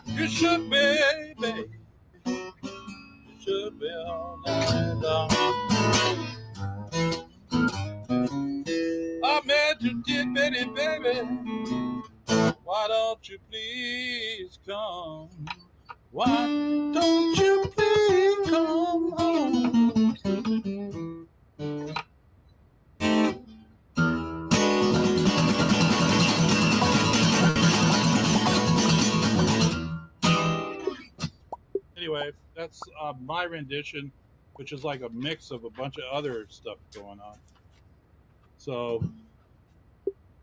You should be, baby. You should be all night long. I met you, did, baby. Why don't you please come? Why don't you please come home? Anyway, that's my rendition, which is like a mix of a bunch of other stuff going on. So,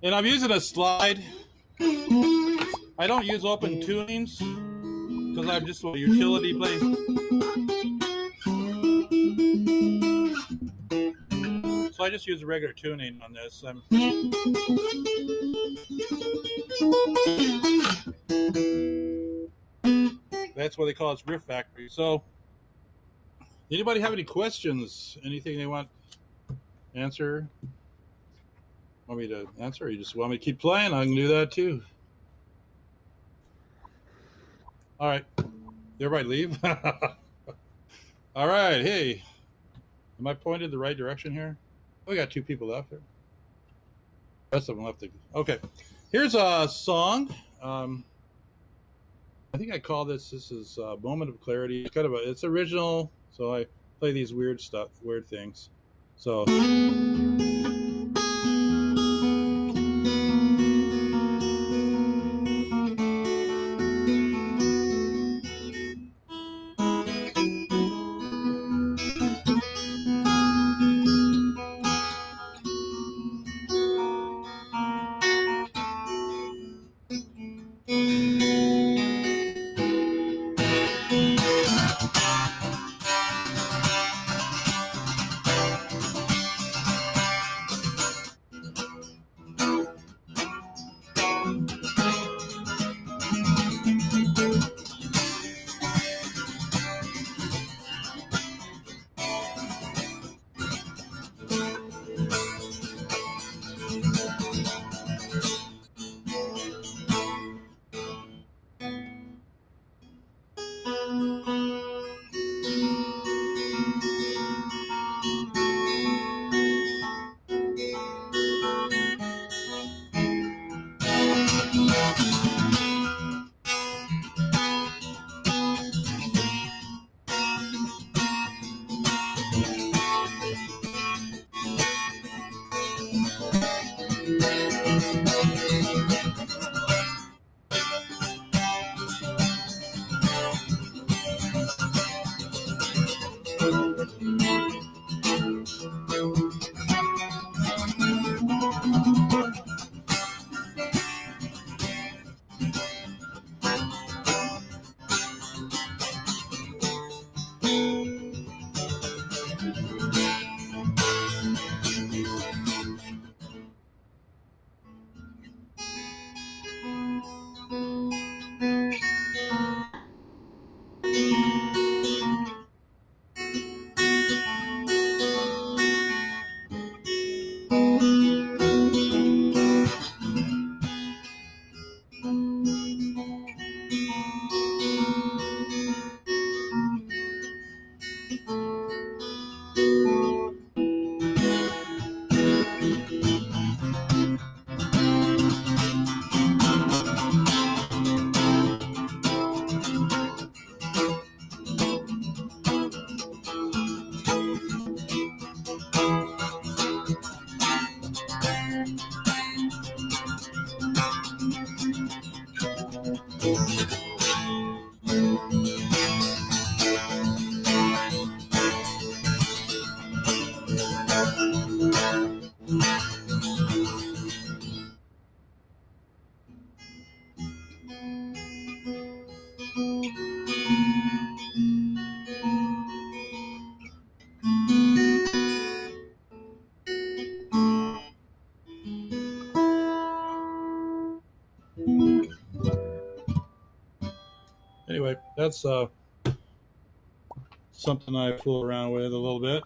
and I'm using a slide. I don't use open tunings because I'm just a utility play. So I just use regular tuning on this. That's what they call it, Riff Factory. So, anybody have any questions? Anything they want answer? Want me to answer, or you just want me to keep playing? I can do that too. All right. Everybody leave? All right. Hey, am I pointed the right direction here? We got 2 people left here. The rest of them left. Okay. Here's a song. I think I call this is Moment of Clarity. It's kind of it's original, so I play these weird things. So anyway, that's something I fool around with a little bit.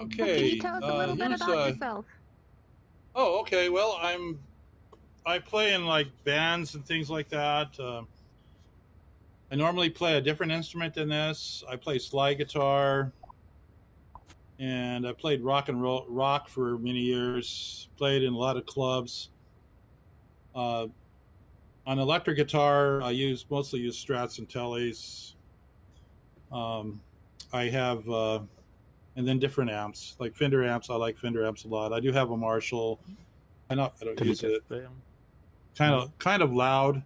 Okay. Can you tell us a little bit about yourself? Oh, okay. Well, I play in like bands and things like that. I normally play a different instrument than this. I play slide guitar, and I played rock for many years. Played in a lot of clubs. Uh, on electric guitar, mostly use Strats and Tellys. Um, I have and then different amps like Fender amps. I like Fender amps a lot. I do have a Marshall. I don't use it. Kind of loud.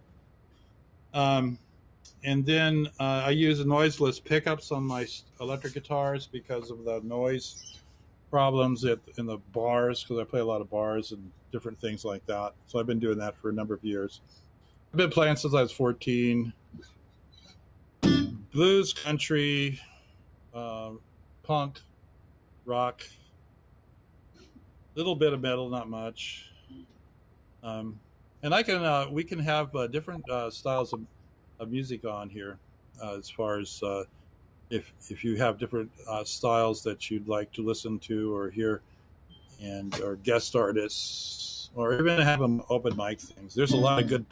Um, and then I use noiseless pickups on my electric guitars because of the noise problems in the bars, because I play a lot of bars and different things like that. So I've been doing that for a number of years. I've been playing since I was 14. Blues, country, punk, rock, little bit of metal, not much. And we can have different styles of music on here, as far as if you have different styles that you'd like to listen to or hear, or guest artists, or even have them open mic things. There's a lot of good.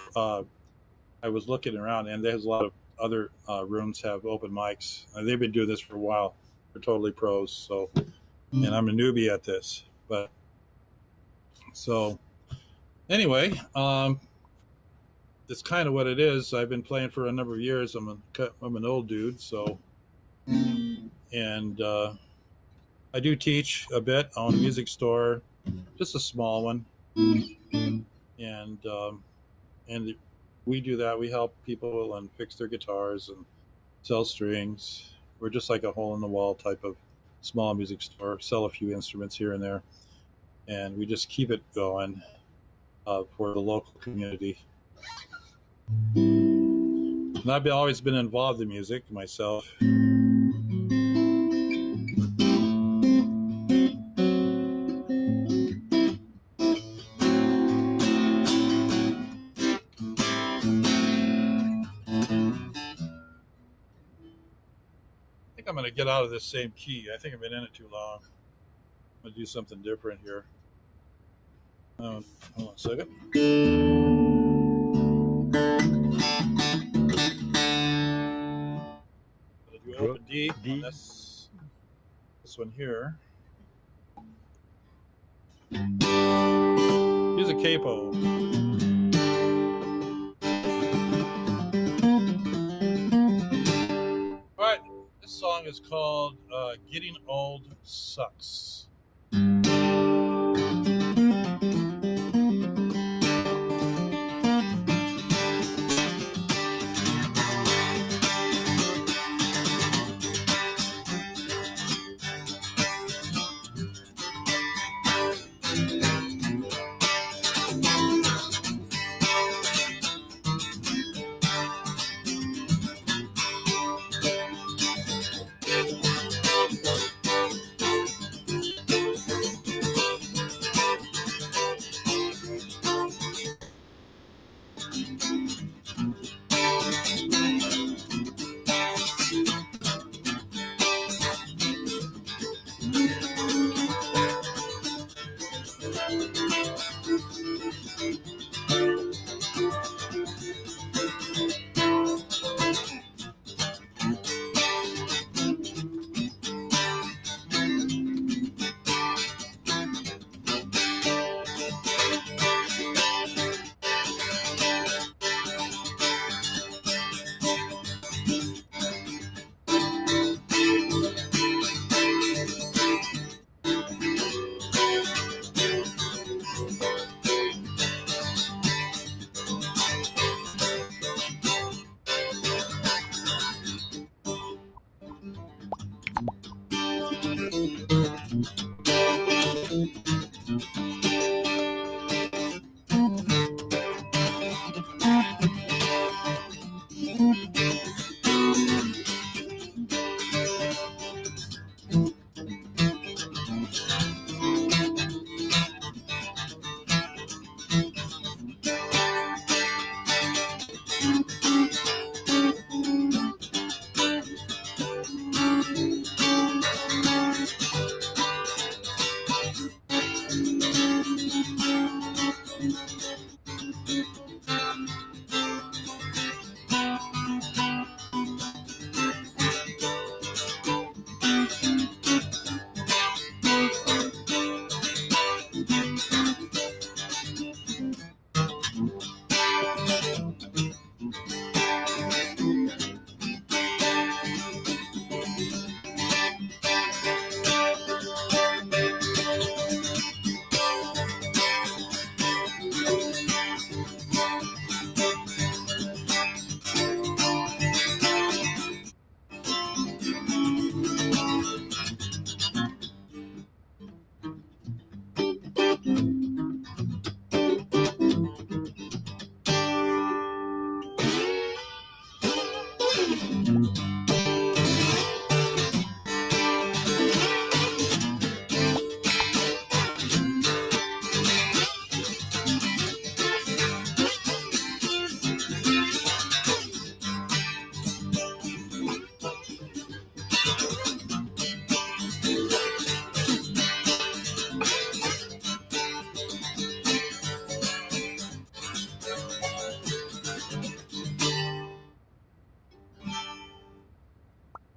I was looking around, and there's a lot of other rooms have open mics. They've been doing this for a while. They're totally pros. So, and I'm a newbie at this, but so anyway, that's kind of what it is. I've been playing for a number of years. I'm an old dude, so, and I do teach a bit. I own a music store, just a small one, and we do that. We help people and fix their guitars and sell strings. We're just like a hole in the wall type of small music store. Sell a few instruments here and there, and we just keep it going for the local community. And I've always been involved in music myself. I'm going to get out of this same key. I think I've been in it too long. I'm going to do something different here. Hold on a second. I'm going to do open D on this one here. Use a capo. All right. This song is called Getting Old Sucks.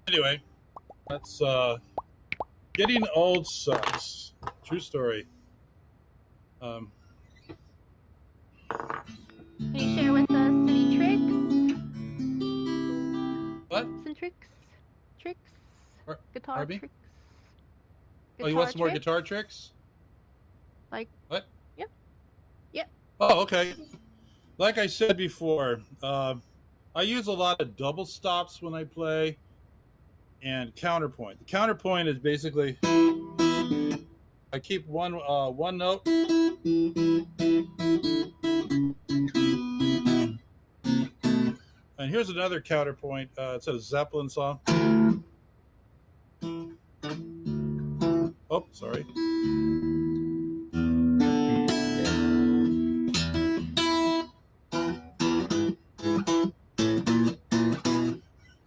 Anyway, that's getting old sucks. True story. Can you share with us any tricks? What? Some tricks? Guitar Pardon me? tricks? Oh, you want some more guitar tricks? Like what? Yep. Yep. Oh, okay. Like I said before, I use a lot of double stops when I play, and counterpoint. The counterpoint is basically I keep one note, and here's another counterpoint. It's a Zeppelin song. Oh, sorry.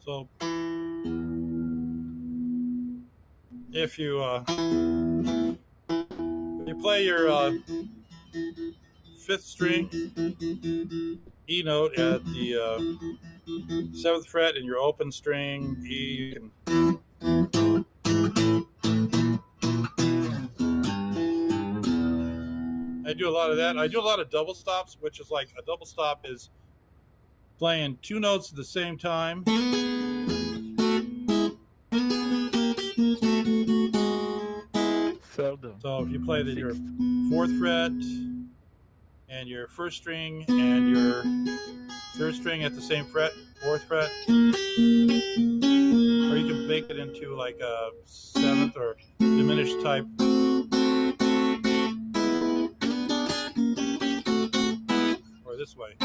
So if you play your fifth string E note at the seventh fret and your open string E, you can I do a lot of that. I do a lot of double stops, which is like a double stop is playing two notes at the same time. Seldom. So if you play your fourth fret and your first string and your third string at the same fret, fourth fret, or you can make it into like a seventh or diminished type. Or this way.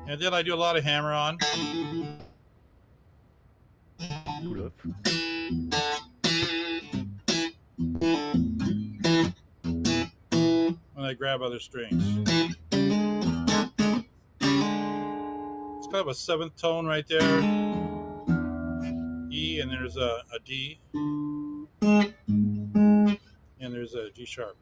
And then I do a lot of hammer on. When I grab other strings. It's kind of a seventh tone right there. E, and there's a D. And there's a G sharp.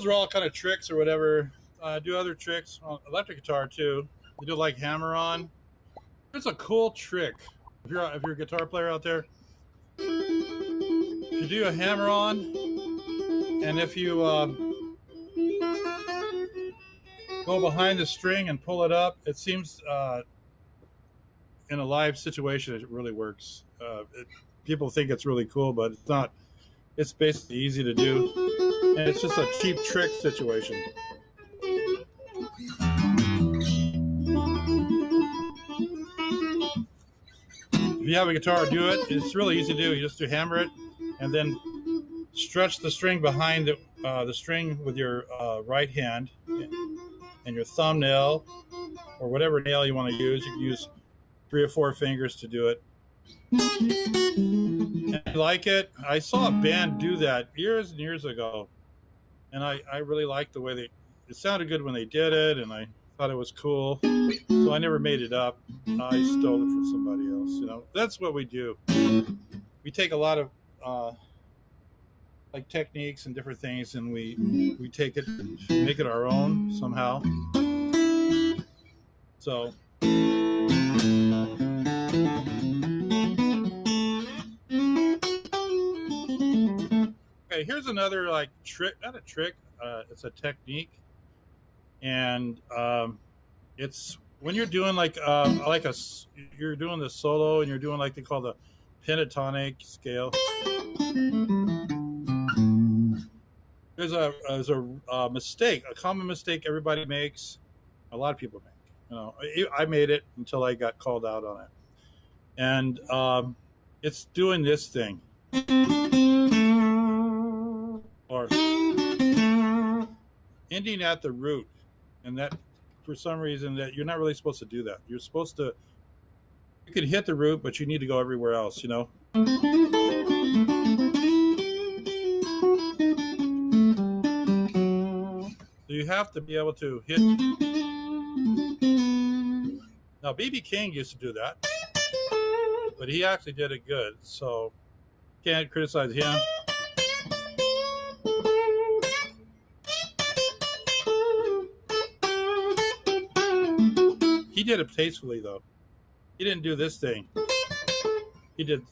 those are all kind of tricks or whatever. I do other tricks on electric guitar too. You do like hammer on. There's a cool trick. If you're a guitar player out there, if you do a hammer on, and if you go behind the string and pull it up, it seems in a live situation it really works. People think it's really cool, but it's not. It's basically easy to do, and it's just a cheap trick situation. If you have a guitar, do it. It's really easy to do. You just do hammer it, and then stretch the string behind the string with your right hand and your thumbnail, or whatever nail you want to use. You can use 3 or 4 fingers to do it. And I like it. I saw a band do that years and years ago, and I really liked the way it sounded good when they did it, and I thought it was cool. So I never made it up. I stole it from somebody else. You know, that's what we do. We take a lot of like techniques and different things, and we take it and make it our own somehow. So okay, here's another like trick, not a trick, it's a technique, and it's when you're doing you're doing the solo and you're doing like they call the pentatonic scale. There's a mistake, a common mistake everybody makes, a lot of people make. You know, I made it until I got called out on it, and it's doing this thing, or ending at the root, and that for some reason that you're not really supposed to do that. You're supposed to. You can hit the root, but you need to go everywhere else. You know. So you have to be able to hit. Now, B.B. King used to do that, but he actually did it good, so can't criticize him. He did it tastefully, though. He didn't do this thing. He did.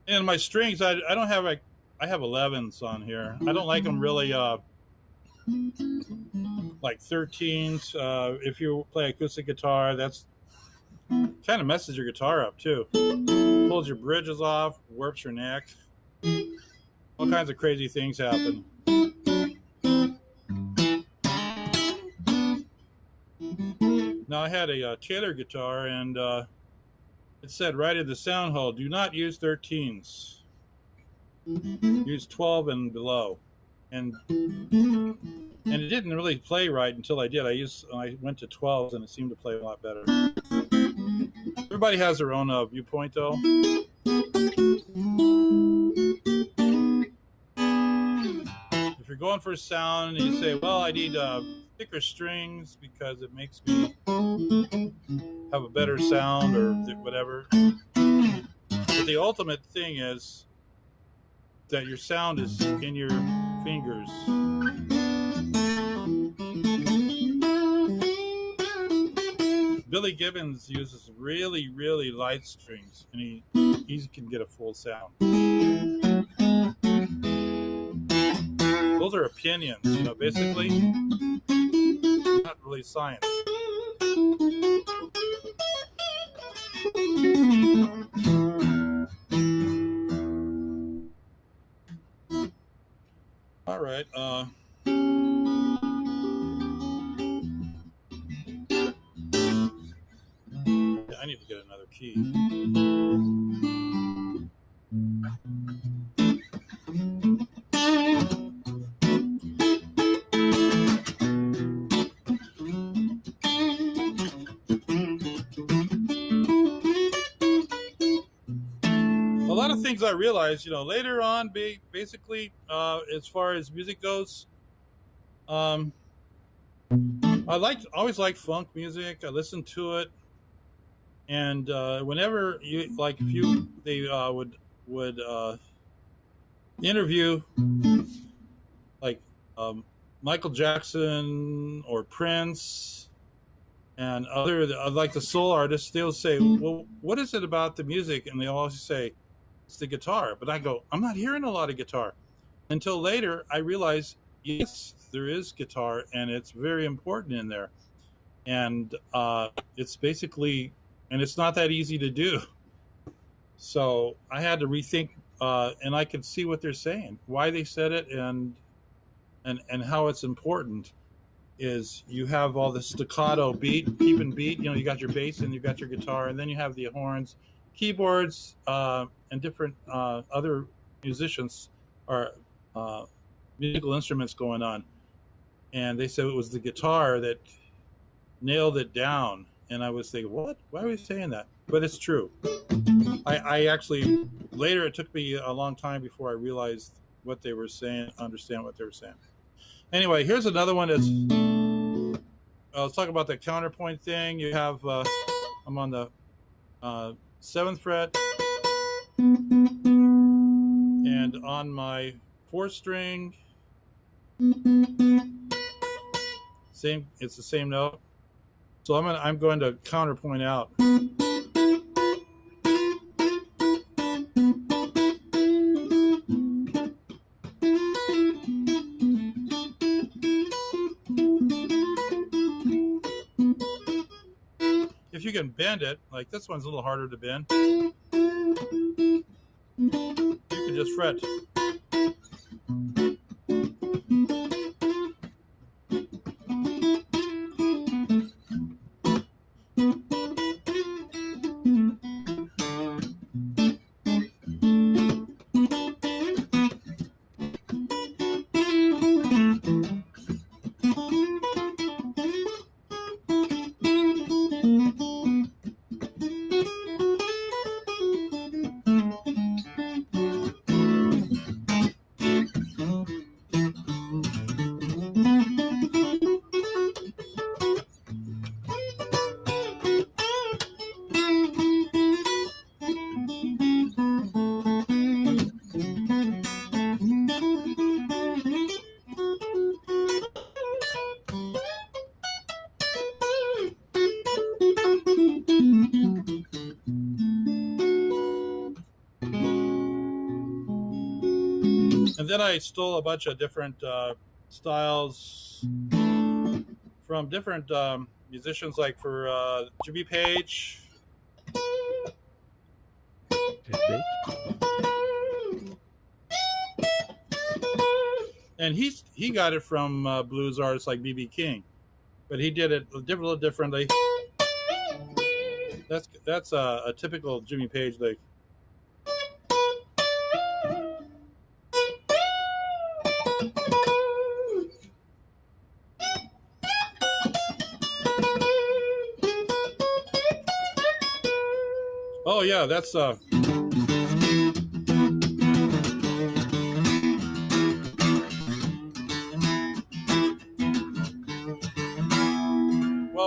And my strings, I don't have I have 11s on here. I don't like them really like 13s. If you play acoustic guitar, that's kind of messes your guitar up too. Pulls your bridges off, warps your neck. All kinds of crazy things happen. Now I had a Taylor guitar, and it said right in the sound hole, do not use 13s. Use 12 and below. And it didn't really play right until I did. I went to 12s, and it seemed to play a lot better. Everybody has their own viewpoint, though. If you're going for a sound and you say, well, I need thicker strings because it makes me have a better sound or whatever. But the ultimate thing is that your sound is in your fingers. Billy Gibbons uses really, really light strings, and he can get a full sound. Those are opinions, you know, basically. Not really science. All right. I need to get another key. A lot of things I realized, you know, later on, basically, as far as music goes, Um, always liked funk music. I listened to it, and whenever you like, if you they would interview like um, Michael Jackson or Prince and other like the soul artists, they'll say, "Well, what is it about the music?" And they always say, "It's the guitar." But I go, "I'm not hearing a lot of guitar." Until later, I realized, yes, there is guitar, and it's very important in there. And it's basically, and it's not that easy to do. So I had to rethink, and I could see what they're saying, why they said it, and how it's important. Is you have all the staccato beat, keeping beat. You got your bass and you got your guitar, and then you have the horns, keyboards, and different other musicians or uh, musical instruments going on. And they said it was the guitar that nailed it down. And I was thinking, what? Why are we saying that? But it's true. I actually later it took me a long time before I realized what they were saying, understand what they were saying. Anyway, here's another one that's. Let's talk about the counterpoint thing. You have, I'm on the 7th fret, and on my 4th string, it's the same note. So I'm going to counterpoint out. If you can bend it, like this one's a little harder to bend, you can just fret. And then I stole a bunch of different styles from different musicians, like for Jimmy Page. And he got it from blues artists like B.B. King, but he did it a little differently. That's a typical Jimmy Page lick. Oh yeah, that's well,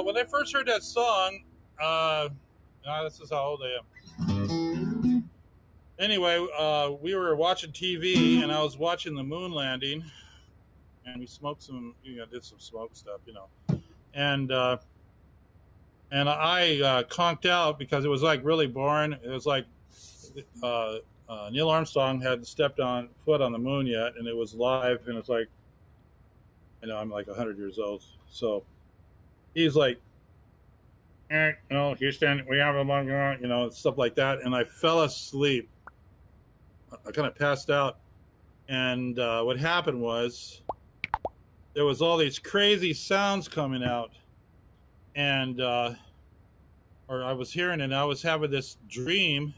when I first heard that song, this is how old I am. Anyway, we were watching TV, and I was watching the moon landing, and we smoked some, did some smoke stuff, and I conked out because it was like really boring. It was like Neil Armstrong hadn't stepped on foot on the moon yet, and it was live, and it's like, I'm like 100 years old, so he's like, Houston, we have a long, stuff like that, and I fell asleep. I kind of passed out, and what happened was there was all these crazy sounds coming out, and or I was hearing it, and I was having this dream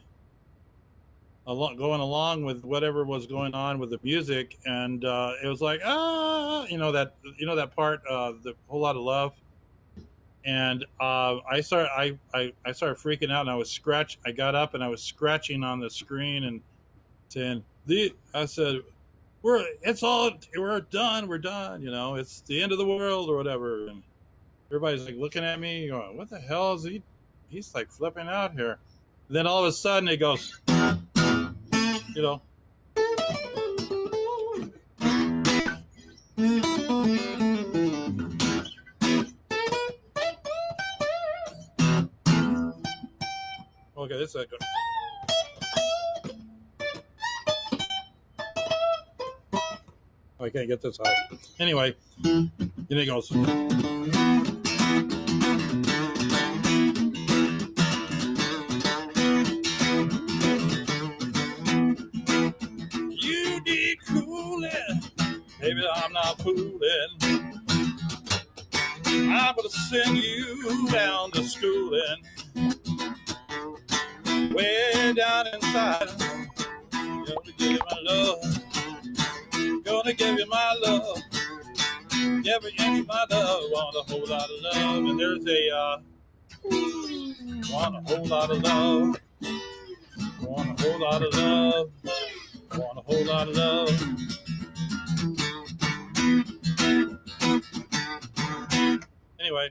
going along with whatever was going on with the music, and it was like that part, the whole lot of love, and I started freaking out, and I got up and I was scratching on the screen and saying I said, we're done, it's the end of the world or whatever. And everybody's like looking at me going, what the hell is he's like flipping out here. And then all of a sudden it goes, you know. Okay, this is like I can't get this high. Anyway, and it goes. You need cooling, baby, I'm not fooling. I'm gonna send you down to schooling, way down inside. Gonna give you my love. Gonna give you my love, every inch of my love. Want a whole lot of love, and there's a want a whole lot of love, want a whole lot of love, want a whole lot of love. Anyway,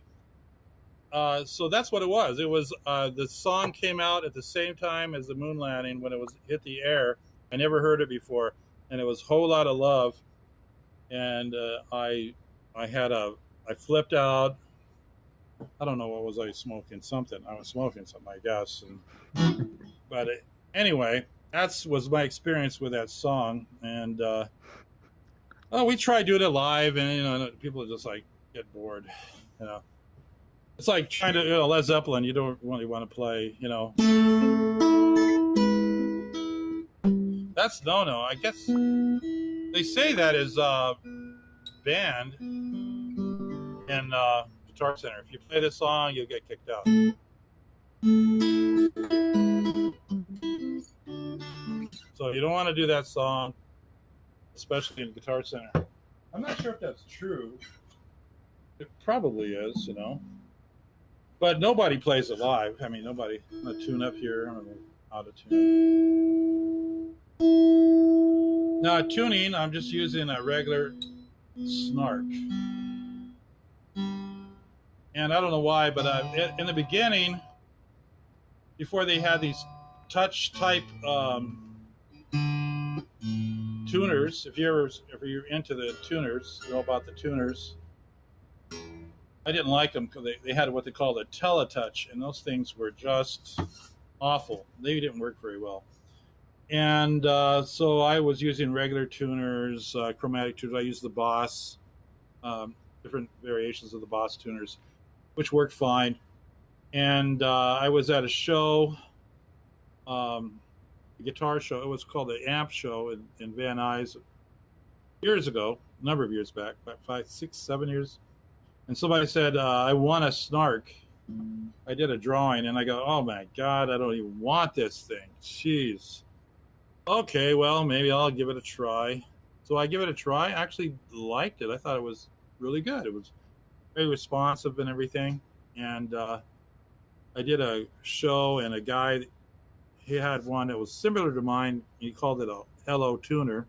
so that's what it was. It was the song came out at the same time as the moon landing when it was hit the air. I never heard it before. And it was Whole Lot of Love, and I flipped out. I don't know, what was I smoking? Something. I was smoking something, I guess. But anyway, that was my experience with that song. And we tried doing it live, and people just like get bored. It's like trying to Led Zeppelin. You don't really want to play. That's no. I guess they say that is banned in Guitar Center. If you play this song, you'll get kicked out. So you don't want to do that song, especially in Guitar Center. I'm not sure if that's true. It probably is, But nobody plays it live. I mean, nobody. I'm going to tune up here. I don't know how to tune. Now, tuning, I'm just using a regular snark. And I don't know why, but in the beginning, before they had these touch type tuners, if you're into the tuners, you know about the tuners. I didn't like them because they had what they called a teletouch, and those things were just awful. They didn't work very well. And so I was using regular tuners, chromatic tuners. I used the Boss, different variations of the Boss tuners, which worked fine. And I was at a show, a guitar show. It was called the Amp Show in Van Nuys years ago, a number of years back, about 5, 6, 7 years. And somebody said, I want a snark. I did a drawing, and I go, oh, my God, I don't even want this thing. Jeez. Okay, well, maybe I'll give it a try. So I give it a try. I actually liked it. I thought it was really good. It was very responsive and everything. And I did a show, and a guy, he had one that was similar to mine. He called it a Hello Tuner.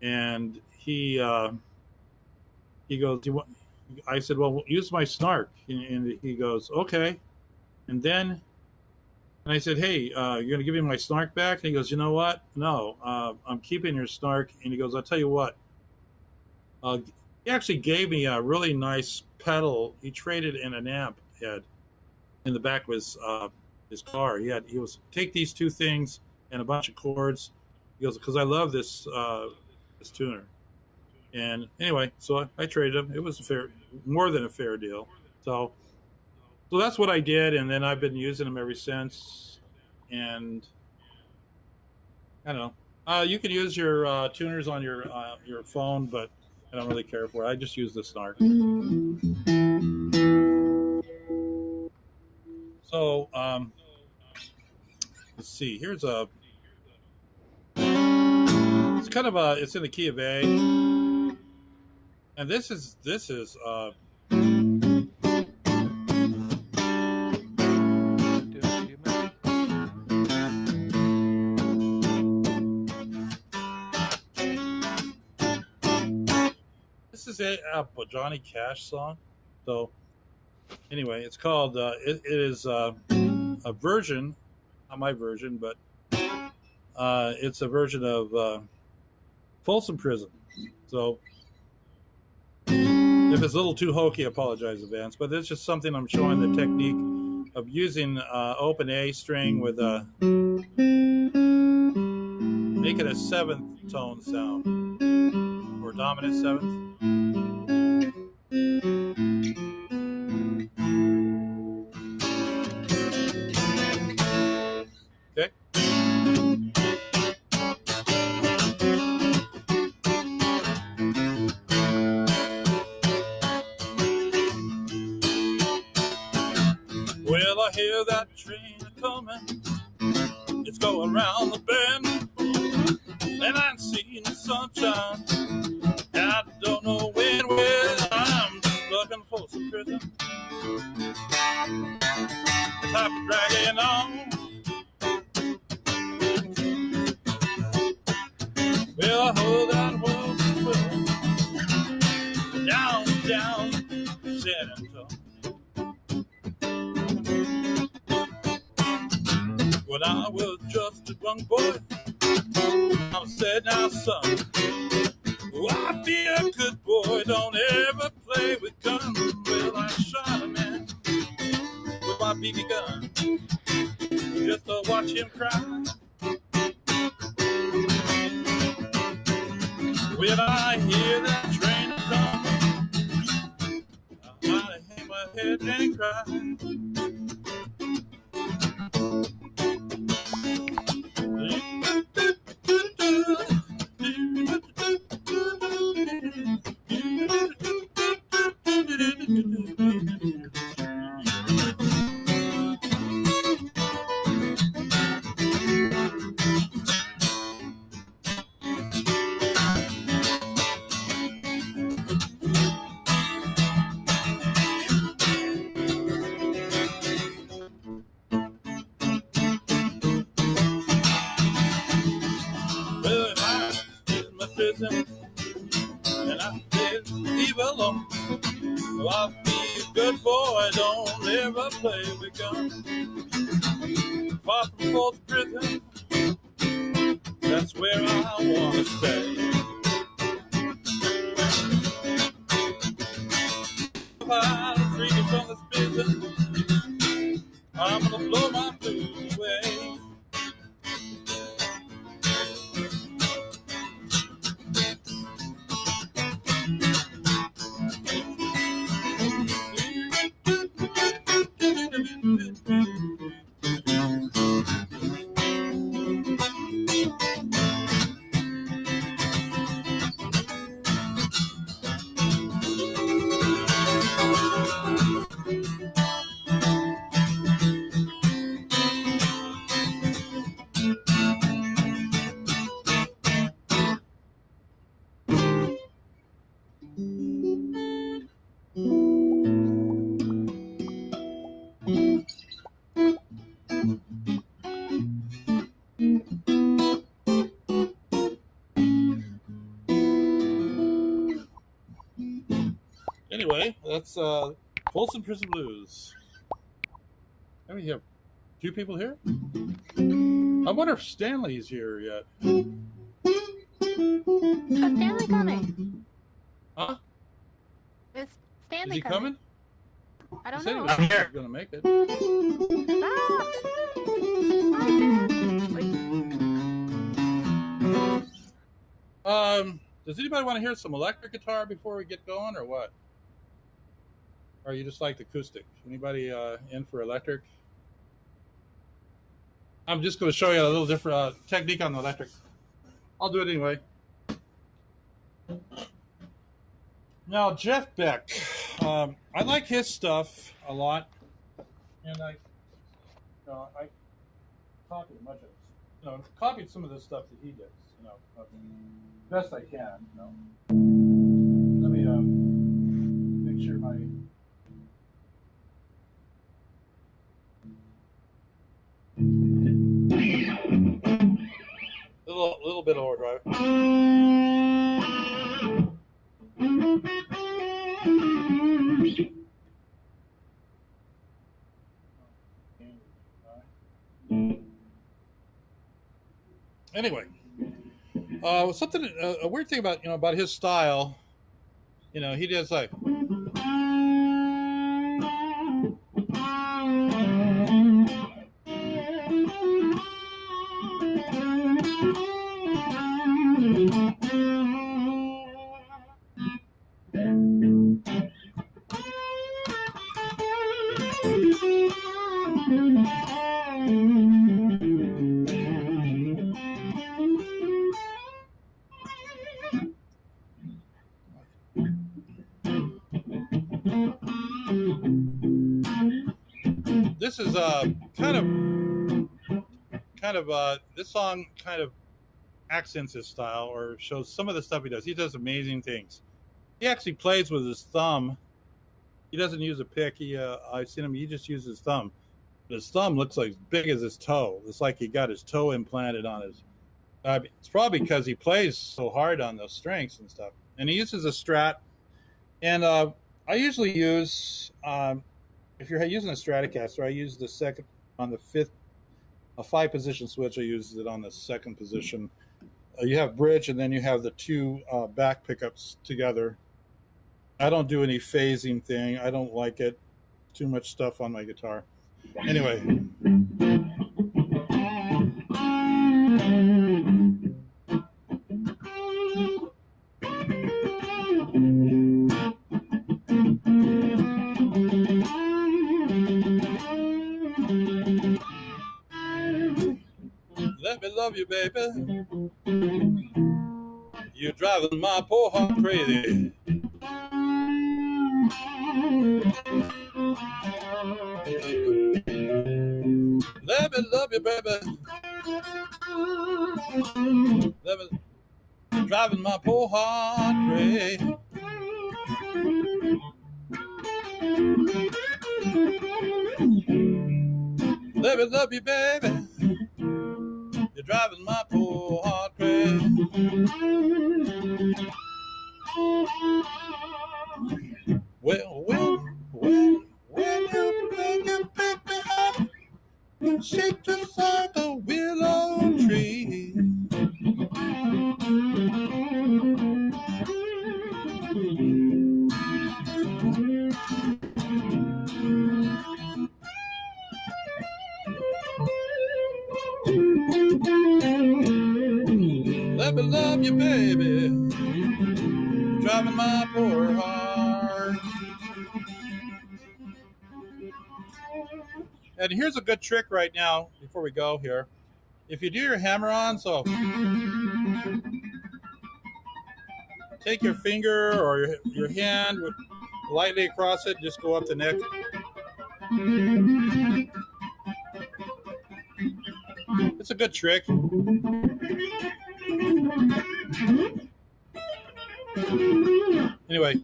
And he goes, I said, well, use my snark. And he goes, okay. And then I said, hey, you're going to give me my snark back? And he goes, you know what? No, I'm keeping your snark. And he goes, I'll tell you what. He actually gave me a really nice pedal. He traded in an amp head in the back of his car. He was take these two things and a bunch of chords. He goes, because I love this tuner. And anyway, so I traded him. It was more than a fair deal. So that's what I did, and then I've been using them ever since. And I don't know. You can use your tuners on your phone, but I don't really care for it. I just use the snark. So let's see. Here's a. It's kind of a. It's in the key of A, and this is. is a Johnny Cash song. So anyway, it's called. It is a version, not my version, but it's a version of Folsom Prison. So if it's a little too hokey, I apologize in advance. But it's just something I'm showing the technique of using open A string with a make it a seventh tone sound or dominant seventh. Okay. Well, I hear that train coming. It's going round the bend, and I'm seeing the sunshine. I don't know when, I'm stuck in Folsom Prison. The time dragging on. Well, I heard that world down, down, San Antonio. When I was just a young boy, I said, now son, I'll be a good boy, don't ever play with guns. Well, I shot a man with my BB gun just to watch him cry. When I hear that train coming, I might hang my head and cry. And I said, leave alone. Well, I'll be a good boy, don't ever play with guns. Far from Folsom Prison, that's where I want to stay. If I free me from this prison, I'm gonna blow my blues away. Anyway, that's Folsom Prison Blues. And we have two people here. I wonder if Stanley's here yet. Oh, Stanley coming. Huh? Is Stanley Is he coming? I don't He said know. he was going to make it. Ah! Wait. Does anybody want to hear some electric guitar before we get going, or what? Or you just like the acoustic? Anybody in for electric? I'm just going to show you a little different technique on the electric. I'll do it anyway. Now, Jeff Beck. I like his stuff a lot. And I copied much of it. Copied some of the stuff that he does, best I can, Let me make sure my little bit of overdrive. Anyway, something a weird thing about about his style. He does like. This is this song kind of accents his style or shows some of the stuff he does. He does amazing things. He actually plays with his thumb. He doesn't use a pick. I've seen him. He just uses his thumb. But his thumb looks like as big as his toe. It's like he got his toe implanted on his. It's probably because he plays so hard on those strings and stuff. And he uses a Strat. And I usually use, if you're using a Stratocaster, I use the second on the fifth, a 5-position switch. I use it on the second position. You have bridge, and then you have the two back pickups together. I don't do any phasing thing. I don't like it. Too much stuff on my guitar. Anyway. Let me love you, baby. You're driving my poor heart crazy. Let me love you, baby. Let me driving my poor heart crazy. Let me love you, baby. You're driving my poor heart crazy. Well, when you pick me up, shake just like a willow tree. Let me love you, baby. Driving my poor heart. And here's a good trick right now before we go here. If you do your hammer-on, so take your finger or your hand lightly across it, just go up the neck. It's a good trick. Anyway.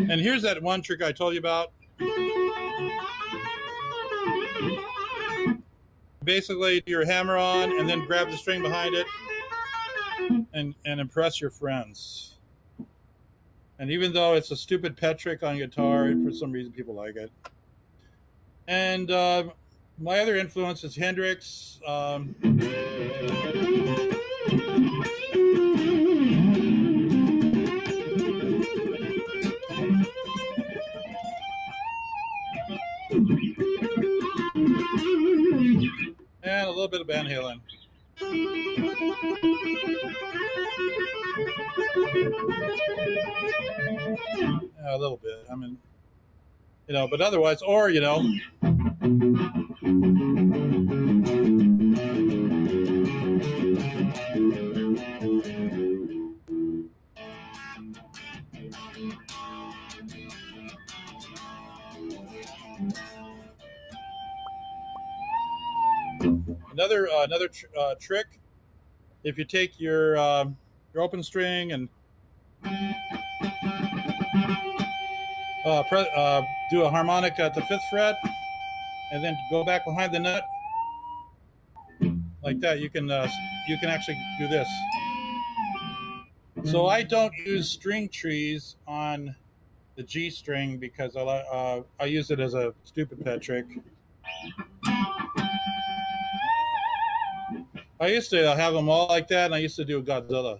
And here's that one trick I told you about. Basically, do your hammer on and then grab the string behind it and impress your friends. And even though it's a stupid pet trick on guitar, for some reason people like it. And my other influence is Hendrix. And a little bit of Van Halen. Yeah, a little bit. I mean, but otherwise, or, another trick. If you take your open string and do a harmonic at the 5th fret, and then go back behind the nut like that, you can actually do this. So I don't use string trees on the G string because I use it as a stupid pet trick. I used to have them all like that, and I used to do Godzilla.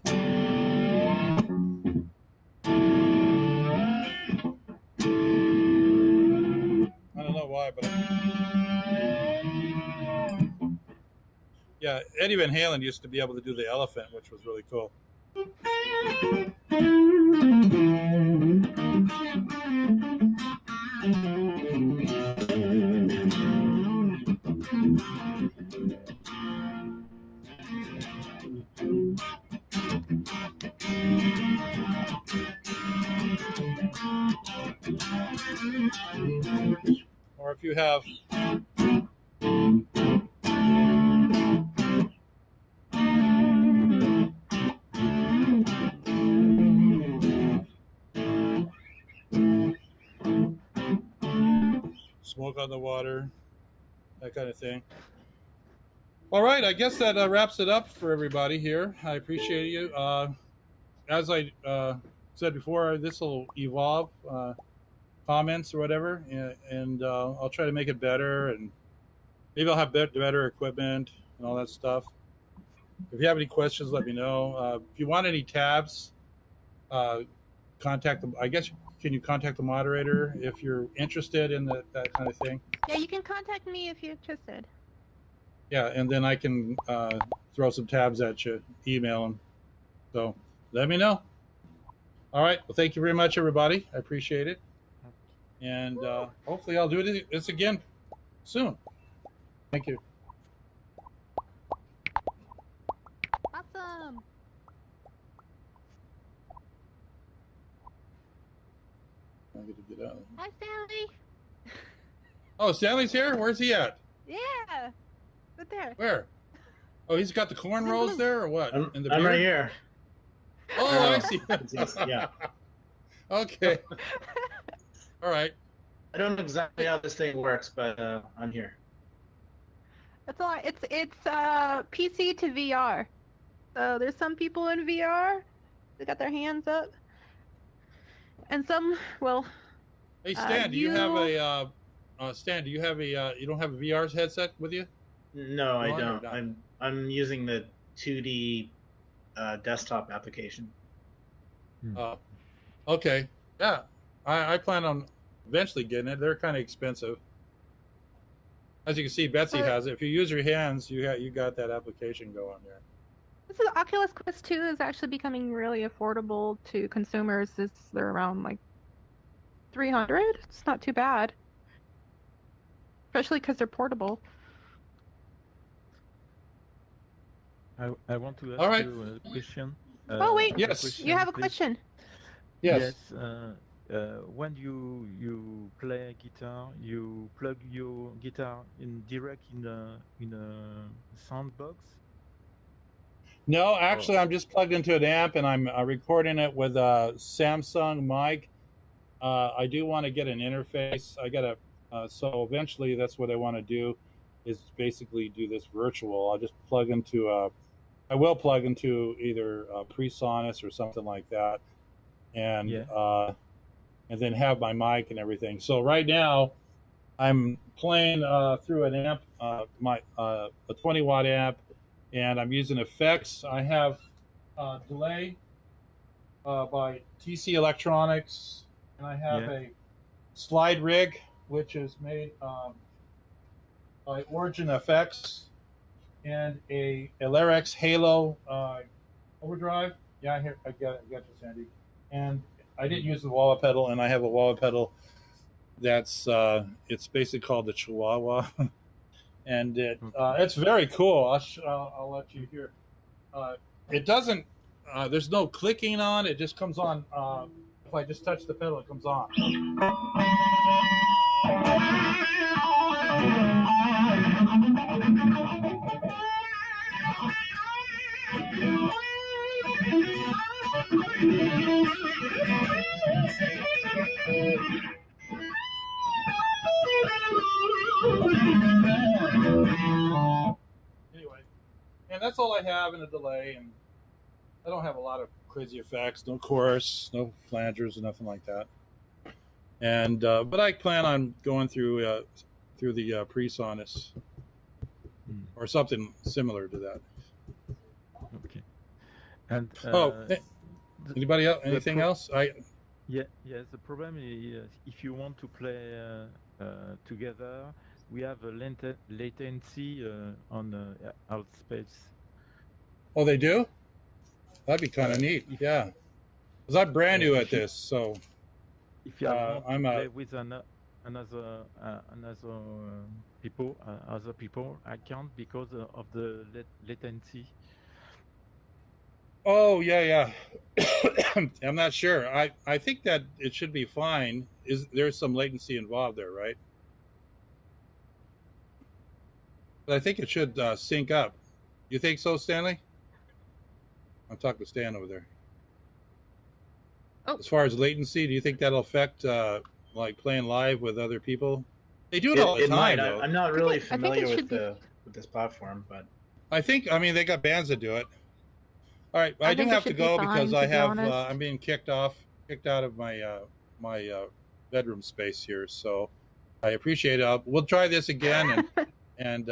I don't know why, but yeah, Eddie Van Halen used to be able to do the elephant, which was really cool. Or if you have smoke on the water, that kind of thing. All right, I guess that wraps it up for everybody here. I appreciate you. As I said before, this will evolve, comments or whatever, and I'll try to make it better, and maybe I'll have better equipment and all that stuff. If you have any questions, let me know. If you want any tabs, contact them. I guess, can you contact the moderator if you're interested in that kind of thing? Yeah, you can contact me if you're interested. Yeah, and then I can throw some tabs at you, email them. So let me know. All right. Well, thank you very much, everybody. I appreciate it. And hopefully I'll do this again soon. Thank you. Awesome. I'm going to get out. Hi, Stanley. Oh, Stanley's here? Where's he at? Yeah. Right there. Where? Oh, he's got the cornrows there, or what? I'm right here. Oh, I see. Yeah. Okay. All right. I don't know exactly how this thing works, but I'm here. It's all right. It's PC to VR. So there's some people in VR. They got their hands up, and some, well. Hey, Stan, do you have a Stan? Do you have a you don't have a VR headset with you? No, I don't. I'm using the 2D desktop application. Okay. Yeah, I plan on eventually getting it. They're kind of expensive. As you can see, Betsy has it. If you use your hands, you got that application going there. This is Oculus Quest 2 is actually becoming really affordable to consumers. They're around like $300. It's not too bad, especially because they're portable. I want to ask you a question. Oh wait, yes, question, you have a question. Yes. When you play guitar, you plug your guitar direct in a sound box. No, actually, I'm just plugged into an amp, and I'm recording it with a Samsung mic. I do want to get an interface. I got so eventually that's what I want to do, is basically do this virtual. I'll just plug into I will plug into either PreSonus or something like that, and then have my mic and everything. So right now, I'm playing through an amp, a 20-watt amp, and I'm using effects. I have delay by TC Electronics, and I have a slide rig, which is made by Origin Effects, and a Lyrex Halo overdrive. Yeah, I got you, Sandy. And I didn't use the wah pedal, and I have a wah pedal that's it's basically called the Chihuahua, and it's very cool. I'll let you hear. It doesn't. There's no clicking on. It just comes on. If I just touch the pedal, it comes on. Anyway, and that's all I have in a delay, and I don't have a lot of crazy effects, no chorus, no flangers, or nothing like that. And but I plan on going through through the PreSonus or something similar to that. Okay. And anybody else? Anything else? Yes. The problem is if you want to play together, we have a latency on Altspace. Oh, they do? That'd be kind of neat. Yeah. Because I'm brand new at this, so if you want to play with other people, I can't because of the latency. Oh yeah. I'm not sure. I think that it should be fine. There's some latency involved there, right? But I think it should sync up. You think so, Stanley? I'm talking to Stan over there. Oh. As far as latency, do you think that'll affect like playing live with other people? They do it all the time. Though. I'm not really familiar with this platform, but I mean, they got bands that do it. All right, I do have to go because I have I'm being kicked out of my my bedroom space here. So I appreciate it. We'll try this again, and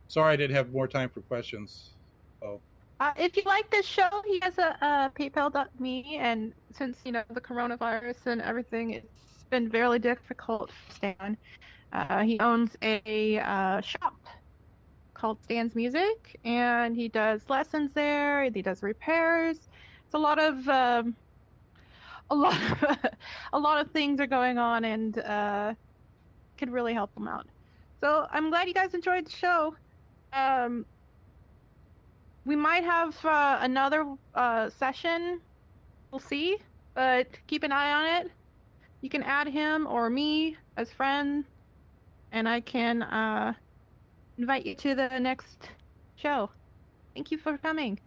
sorry I didn't have more time for questions. So. If you like this show, he has a PayPal.me, and since the coronavirus and everything, it's been very difficult for Stan. He owns a shop called Stan's Music, and he does lessons there. He does repairs. It's a lot of a lot of things are going on, and could really help him out. So I'm glad you guys enjoyed the show. We might have another session. We'll see, but keep an eye on it. You can add him or me as friends, and I can invite you to the next show. Thank you for coming.